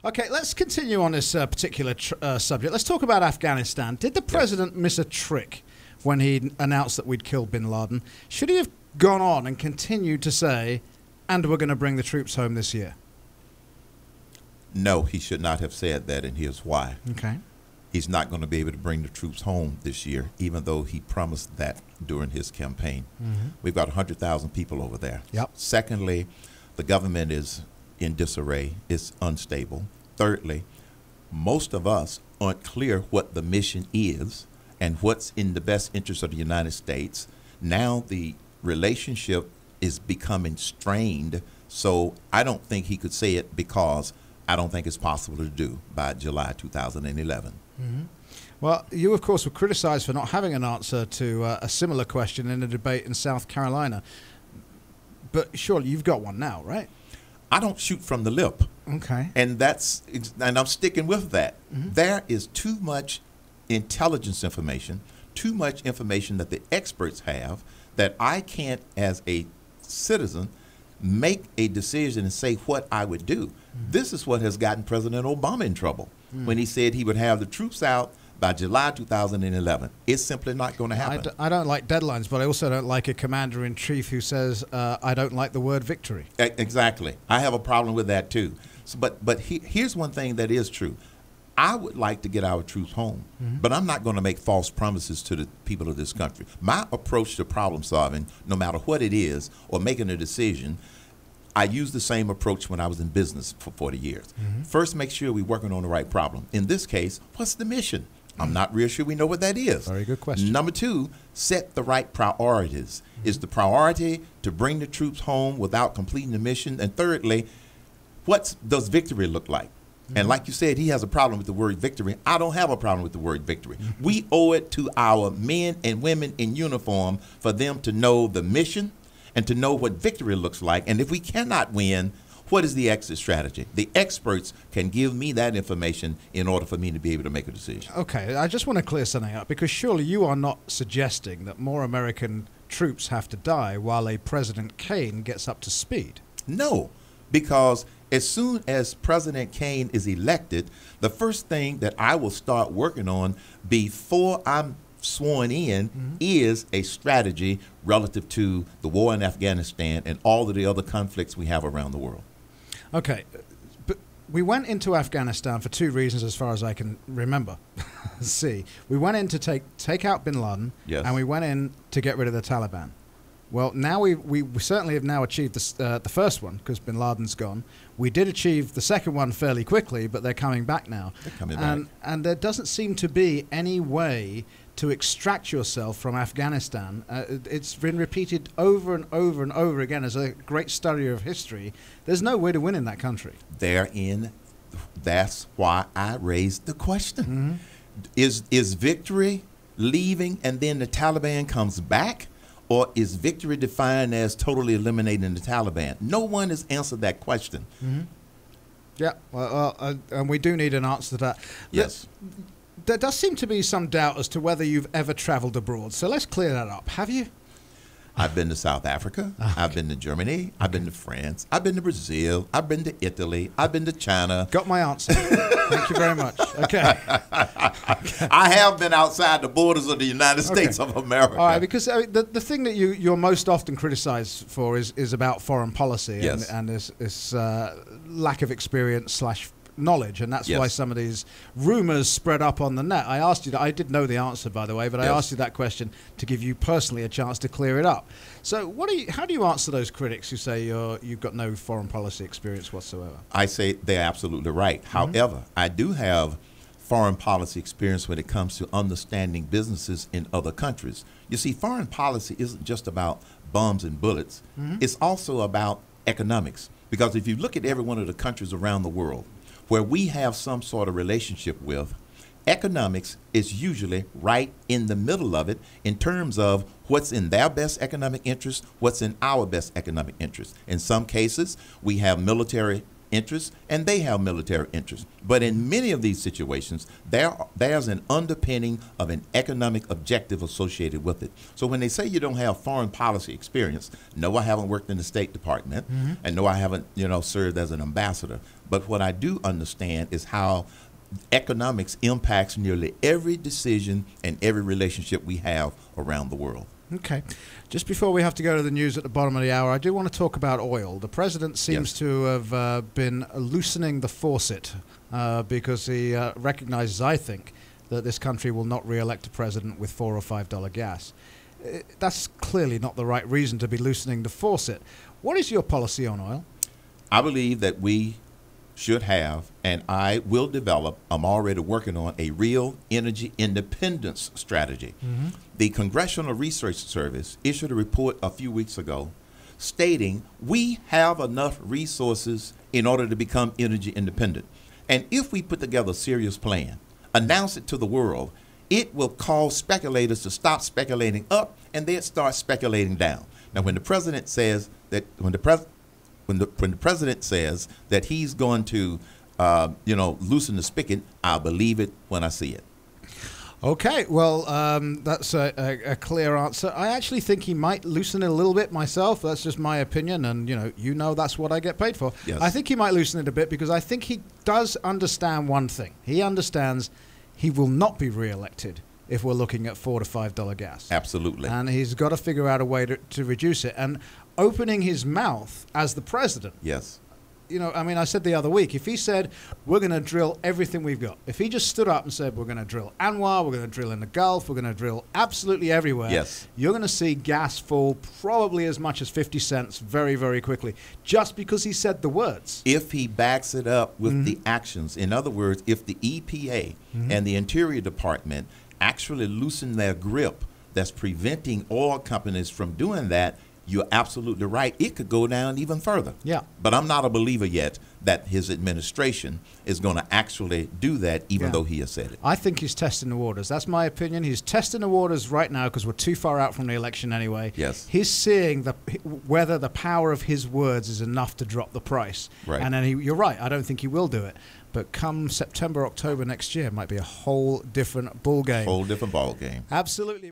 Okay, let's continue on this particular subject. Let's talk about Afghanistan. Did the president miss a trick when he announced that we'd killed bin Laden? Should he have gone on and continued to say, and we're going to bring the troops home this year? No, he should not have said that, and here's why. Okay. He's not going to be able to bring the troops home this year, even though he promised that during his campaign. Mm-hmm. We've got 100,000 people over there. Yep. Secondly, the government is in disarray. It's unstable. Thirdly, most of us aren't clear what the mission is and what's in the best interest of the United States. Now the relationship is becoming strained, so I don't think he could say it because I don't think it's possible to do by July 2011. Mm-hmm. Well, you, of course, were criticized for not having an answer to a similar question in a debate in South Carolina. But surely you've got one now, right? I don't shoot from the lip. Okay. And I'm sticking with that. Mm-hmm. There is too much intelligence information, too much information that the experts have that I can't, as a citizen, make a decision and say what I would do. Mm-hmm. This is what has gotten President Obama in trouble when he said he would have the troops out by July 2011. It's simply not going to happen. I don't like deadlines, but I also don't like a commander-in-chief who says, I don't like the word victory. Exactly. I have a problem with that, too. So, but here's one thing that is true. I would like to get our troops home, but I'm not going to make false promises to the people of this country. My approach to problem solving, no matter what it is, or making a decision, I used the same approach when I was in business for 40 years. First, make sure we're working on the right problem. In this case, what's the mission? I'm not real sure we know what that is. Very good question. Number two, set the right priorities. Is the priority to bring the troops home without completing the mission? And thirdly, what does victory look like? And like you said, he has a problem with the word victory. I don't have a problem with the word victory. We owe it to our men and women in uniform for them to know the mission and to know what victory looks like. And if we cannot win, what is the exit strategy? The experts can give me that information in order for me to be able to make a decision. Okay, I just want to clear something up, because surely you are not suggesting that more American troops have to die while a President Cain gets up to speed. No, because as soon as President Cain is elected, the first thing that I will start working on before I'm sworn in is a strategy relative to the war in Afghanistan and all of the other conflicts we have around the world. Okay, but we went into Afghanistan for two reasons as far as I can remember. See, we went in to take out bin Laden, yes, and we went in to get rid of the Taliban. Well, now we certainly have now achieved the first one, because bin Laden's gone. We did achieve the second one fairly quickly, but they're coming back now. They're coming back. And there doesn't seem to be any way to extract yourself from Afghanistan. It's been repeated over and over and over again as a great study of history. There's no way to win in that country. That's why I raised the question. Is victory leaving and then the Taliban comes back? Or is victory defined as totally eliminating the Taliban? No one has answered that question. Yeah, well, and we do need an answer to that. Yes. There does seem to be some doubt as to whether you've ever traveled abroad. So let's clear that up. Have you? I've been to South Africa. I've been to Germany. I've been to France. I've been to Brazil. I've been to Italy. I've been to China. Got my answer. Thank you very much. Okay. I have been outside the borders of the United States of America. All right, because the thing that you're most often criticized for is about foreign policy, yes, and this lack of experience / knowledge, and that's why some of these rumors spread up on the net. I asked you that. I did know the answer, by the way, but I asked you that question to give you personally a chance to clear it up. So how do you answer those critics who say you've got no foreign policy experience whatsoever? I say they're absolutely right. However, I do have foreign policy experience when it comes to understanding businesses in other countries. You see, foreign policy isn't just about bombs and bullets. It's also about economics, because if you look at every one of the countries around the world where we have some sort of relationship with, economics is usually right in the middle of it in terms of what's in their best economic interest, what's in our best economic interest. In some cases, we have military interests and they have military interests. But in many of these situations, there's an underpinning of an economic objective associated with it. So when they say you don't have foreign policy experience, no, I haven't worked in the State Department, and no, I haven't, served as an ambassador. But what I do understand is how economics impacts nearly every decision and every relationship we have around the world. Okay. Just before we have to go to the news at the bottom of the hour, I do want to talk about oil. The president seems to have been loosening the faucet because he recognizes, I think, that this country will not re-elect a president with $4 or $5 gas. That's clearly not the right reason to be loosening the faucet. What is your policy on oil? I believe that we should have, and I will develop, I'm already working on a real energy independence strategy. The Congressional Research Service issued a report a few weeks ago stating we have enough resources in order to become energy independent. And if we put together a serious plan, announce it to the world, it will cause speculators to stop speculating up and then start speculating down. Now, when the president says that, when the president says that he's going to, loosen the spigot, I'll believe it when I see it. Okay, well, that's a clear answer. I actually think he might loosen it a little bit myself. That's just my opinion, and that's what I get paid for. Yes. I think he might loosen it a bit because I think he does understand one thing. He understands he will not be re-elected if we're looking at $4 to $5 gas. Absolutely. And he's got to figure out a way to reduce it. And opening his mouth as the president. Yes. I said the other week, if he said, we're going to drill everything we've got, if he just stood up and said, we're going to drill Anwar, we're going to drill in the Gulf, we're going to drill absolutely everywhere, yes, you're going to see gas fall probably as much as 50 cents very, very quickly, just because he said the words. If he backs it up with the actions, in other words, if the EPA and the Interior Department actually loosen their grip that's preventing oil companies from doing that, you're absolutely right. It could go down even further. Yeah. But I'm not a believer yet that his administration is going to actually do that, even though he has said it. I think he's testing the waters. That's my opinion. He's testing the waters right now because we're too far out from the election anyway. Yes. He's seeing whether the power of his words is enough to drop the price. Right. And then you're right. I don't think he will do it. But come September, October next year, it might be a whole different ball game. Whole different ball game. Absolutely.